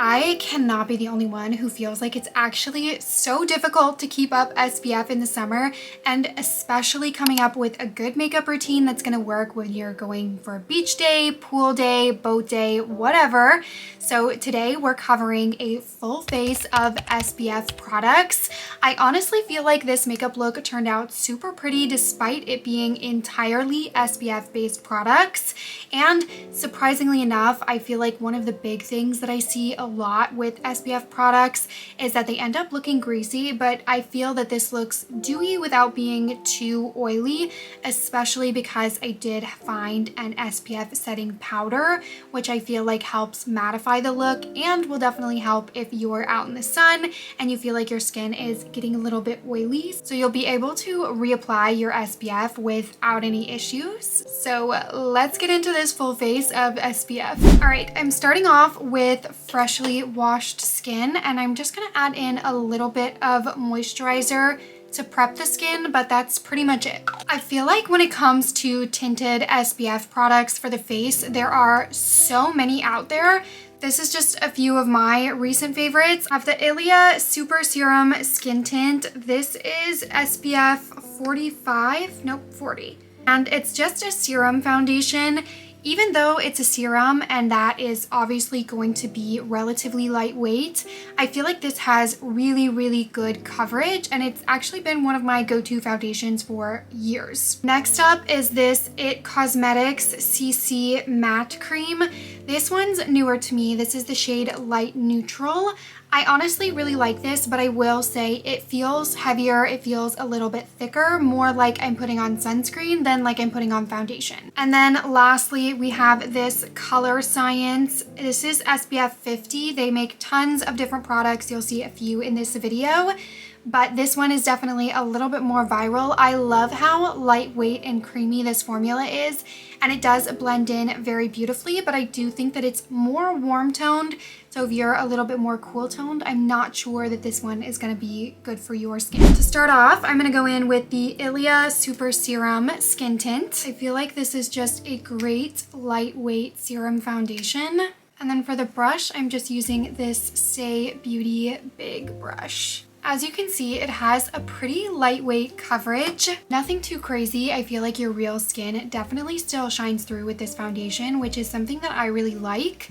I cannot be the only one who feels like it's actually so difficult to keep up SPF in the summer, and especially coming up with a good makeup routine that's gonna work when you're going for a beach day, pool day, boat day, whatever. So today we're covering a full face of SPF products. I honestly feel like this makeup look turned out super pretty despite it being entirely SPF based products. And surprisingly enough, I feel like one of the big things that I see a lot with SPF products is that they end up looking greasy, but I feel that this looks dewy without being too oily, especially because I did find an SPF setting powder, which I feel like helps mattify the look and will definitely help if you're out in the sun and you feel like your skin is getting a little bit oily. So you'll be able to reapply your SPF without any issues. So let's get into this full face of SPF. All right, I'm starting off with freshly washed skin, and I'm just gonna add in a little bit of moisturizer to prep the skin, but that's pretty much it. I feel like when it comes to tinted SPF products for the face, there are so many out there. This is just a few of my recent favorites. I have the Ilia Super Serum Skin Tint. This is SPF 45, nope, 40. And it's just a serum foundation. Even though it's a serum and that is obviously going to be relatively lightweight, I feel like this has really, really good coverage, and it's actually been one of my go-to foundations for years. Next up is this IT Cosmetics CC Matte Cream. This one's newer to me. This is the shade Light Neutral. I honestly really like this, but I will say it feels heavier. It feels a little bit thicker, more like I'm putting on sunscreen than like I'm putting on foundation. And then lastly, we have this Color Science. This is SPF 50. They make tons of different products. You'll see a few in this video, but this one is definitely a little bit more viral. I love how lightweight and creamy this formula is, and it does blend in very beautifully, but I do think that it's more warm toned. So if you're a little bit more cool toned, I'm not sure that this one is gonna be good for your skin. To start off, I'm gonna go in with the Ilia Super Serum Skin Tint. I feel like this is just a great lightweight serum foundation. And then for the brush, I'm just using this Say Beauty Big Brush. As you can see, it has a pretty lightweight coverage. Nothing too crazy. I feel like your real skin definitely still shines through with this foundation, which is something that I really like.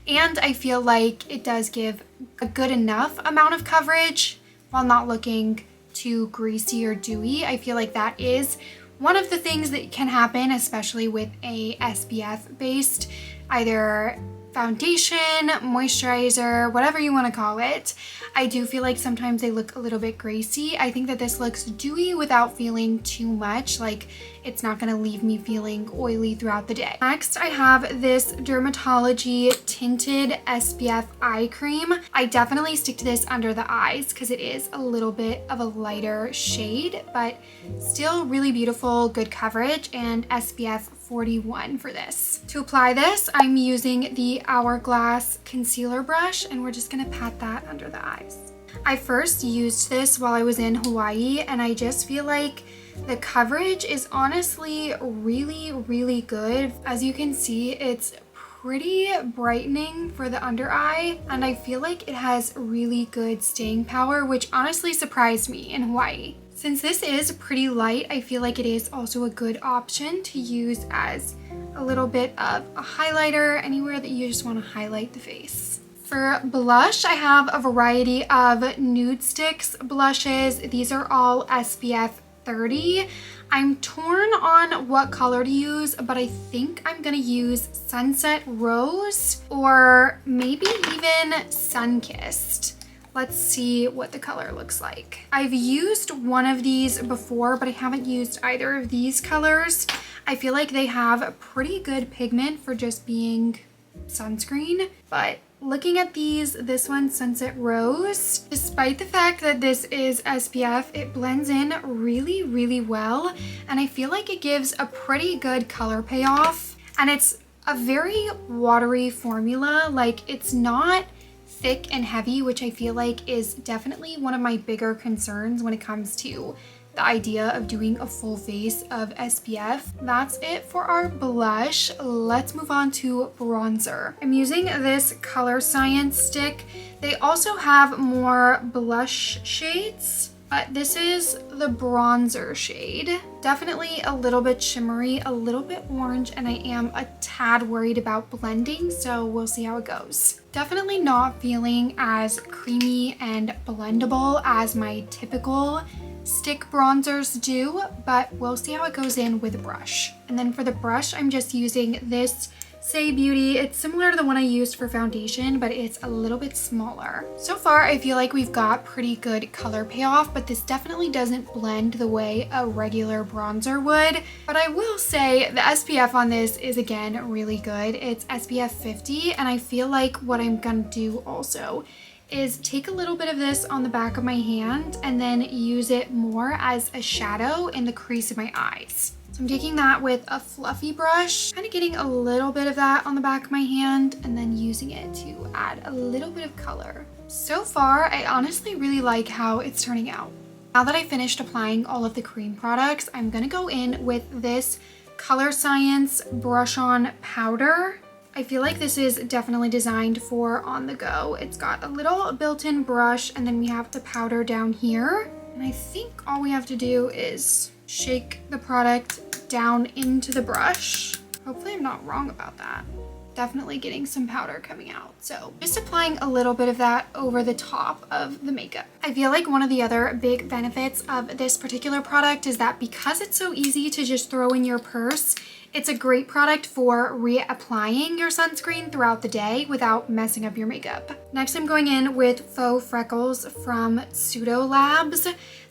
And I feel like it does give a good enough amount of coverage while not looking too greasy or dewy. I feel like that is one of the things that can happen, especially with a SPF based either foundation, moisturizer, whatever you want to call it. I do feel like sometimes they look a little bit greasy. I think that this looks dewy without feeling too much, like it's not going to leave me feeling oily throughout the day. Next, I have this Dermatology Tinted SPF Eye Cream. I definitely stick to this under the eyes because it is a little bit of a lighter shade, but still really beautiful, good coverage, and SPF 41 for this. To apply this, I'm using the Hourglass concealer brush, and we're just gonna pat that under the eyes. I first used this while I was in Hawaii, and I just feel like the coverage is honestly really, really good. As you can see, it's pretty brightening for the under eye, and I feel like it has really good staying power, which honestly surprised me in Hawaii. Since this is pretty light, I feel like it is also a good option to use as a little bit of a highlighter anywhere that you just want to highlight the face. For blush, I have a variety of Nude Sticks blushes. These are all SPF 30. I'm torn on what color to use, but I think I'm gonna use Sunset Rose or maybe even Sunkissed. Let's see what the color looks like. I've used one of these before, but I haven't used either of these colors. I feel like they have a pretty good pigment for just being sunscreen, but looking at these, this one's Sunset Rose. Despite the fact that this is SPF, it blends in really, really well, and I feel like it gives a pretty good color payoff, and it's a very watery formula. Like, it's not thick and heavy, which I feel like is definitely one of my bigger concerns when it comes to the idea of doing a full face of SPF. That's it for our blush. Let's move on to bronzer. I'm using this Color Science stick. They also have more blush shades, but this is the bronzer shade. Definitely a little bit shimmery, a little bit orange, and I am a tad worried about blending, so we'll see how it goes. Definitely not feeling as creamy and blendable as my typical stick bronzers do, but we'll see how it goes in with a brush. And then for the brush, I'm just using this Say Beauty. It's similar to the one I used for foundation, but it's a little bit smaller. So far, I feel like we've got pretty good color payoff, but this definitely doesn't blend the way a regular bronzer would. But I will say the SPF on this is, again, really good. It's SPF 50, and I feel like what I'm gonna do also is take a little bit of this on the back of my hand and then use it more as a shadow in the crease of my eyes. I'm taking that with a fluffy brush, kind of getting a little bit of that on the back of my hand and then using it to add a little bit of color. So far, I honestly really like how it's turning out. Now that I finished applying all of the cream products, I'm gonna go in with this Color Science Brush On Powder. I feel like this is definitely designed for on the go. It's got a little built-in brush and then we have the powder down here. And I think all we have to do is shake the product down into the brush. Hopefully I'm not wrong about that. Definitely getting some powder coming out. So just applying a little bit of that over the top of the makeup. I feel like one of the other big benefits of this particular product is that because it's so easy to just throw in your purse, it's a great product for reapplying your sunscreen throughout the day without messing up your makeup. Next, I'm going in with Faux Freckles from Pseudo Labs.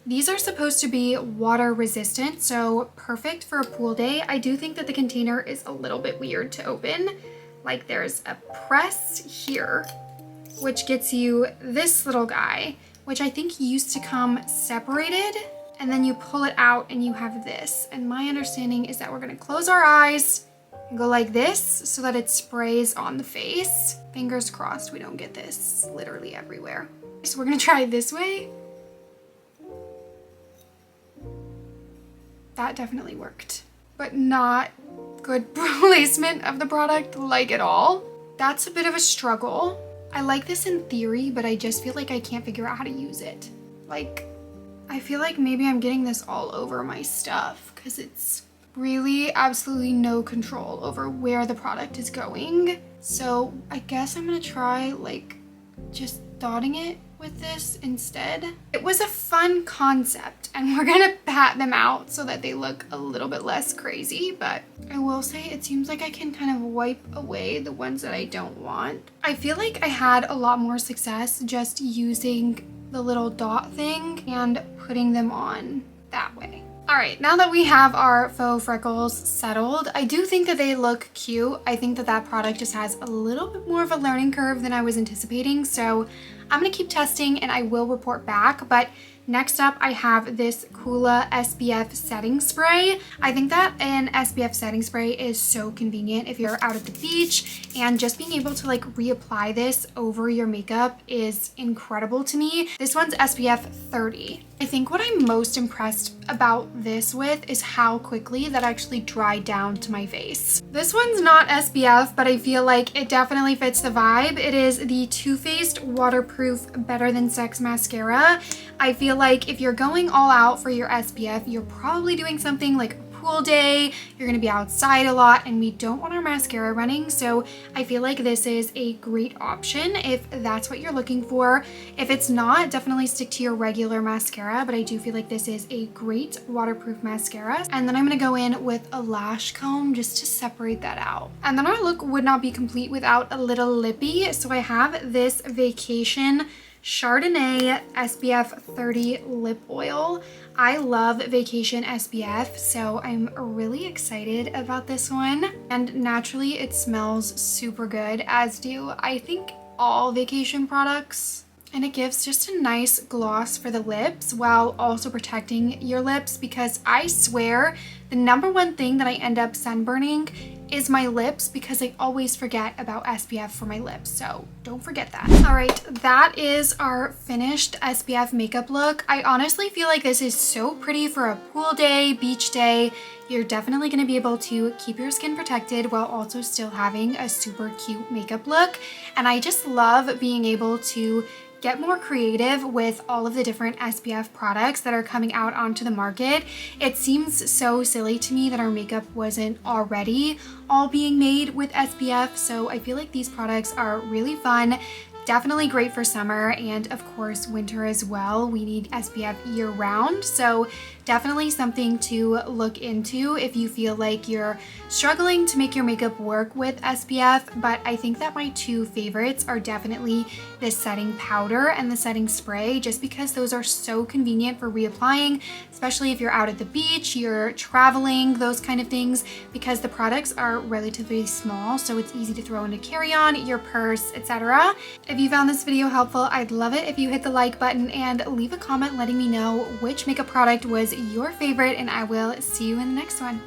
These are supposed to be water resistant, so perfect for a pool day. I do think that the container is a little bit weird to open. Like there's a press here, which gets you this little guy, which I think used to come separated. And then you pull it out and you have this. And my understanding is that we're gonna close our eyes and go like this so that it sprays on the face. Fingers crossed we don't get this literally everywhere. So we're gonna try it this way. That definitely worked, but not good placement of the product, like at all. That's a bit of a struggle. I like this in theory, but I just feel like I can't figure out how to use it. Like, I feel like maybe I'm getting this all over my stuff because it's really absolutely no control over where the product is going. So I guess I'm gonna try like just dotting it with this instead. It was a fun concept and we're gonna pat them out so that they look a little bit less crazy, but I will say it seems like I can kind of wipe away the ones that I don't want. I feel like I had a lot more success just using the little dot thing and putting them on that way. All right, now that we have our faux freckles settled, I do think that they look cute. I think that that product just has a little bit more of a learning curve than I was anticipating. So I'm gonna keep testing and I will report back. But next up, I have this Coola SPF setting spray. I think that an SPF setting spray is so convenient if you're out at the beach, and just being able to like reapply this over your makeup is incredible to me. This one's SPF 30. I think what I'm most impressed about this with is how quickly that actually dried down to my face. This one's not SPF, but I feel like it definitely fits the vibe. It is the Too Faced Waterproof Better Than Sex Mascara. I feel like if you're going all out for your SPF, you're probably doing something like a pool day, you're gonna be outside a lot, and we don't want our mascara running, so I feel like this is a great option if that's what you're looking for. If it's not, definitely stick to your regular mascara, but I do feel like this is a great waterproof mascara. And then I'm gonna go in with a lash comb just to separate that out. And then our look would not be complete without a little lippy, so I have this Vacation Chardonnay SPF 30 lip oil. I love Vacation SPF, so I'm really excited about this one. And naturally it smells super good, as do I think all Vacation products. And it gives just a nice gloss for the lips while also protecting your lips, because I swear The number one thing that I end up sunburning is my lips because I always forget about SPF for my lips, so don't forget that. All right, that is our finished SPF makeup look. I honestly feel like this is so pretty for a pool day, beach day. You're definitely going to be able to keep your skin protected while also still having a super cute makeup look. And I just love being able to get more creative with all of the different SPF products that are coming out onto the market. It seems so silly to me that our makeup wasn't already all being made with SPF, so I feel like these products are really fun. Definitely great for summer and of course winter as well. We need SPF year round, so definitely something to look into if you feel like you're struggling to make your makeup work with SPF. But I think that my two favorites are definitely the setting powder and the setting spray, just because those are so convenient for reapplying, especially if you're out at the beach, you're traveling, those kind of things, because the products are relatively small, so it's easy to throw into carry-on, your purse, etc. If you found this video helpful, I'd love it if you hit the like button and leave a comment letting me know which makeup product was your favorite, and I will see you in the next one.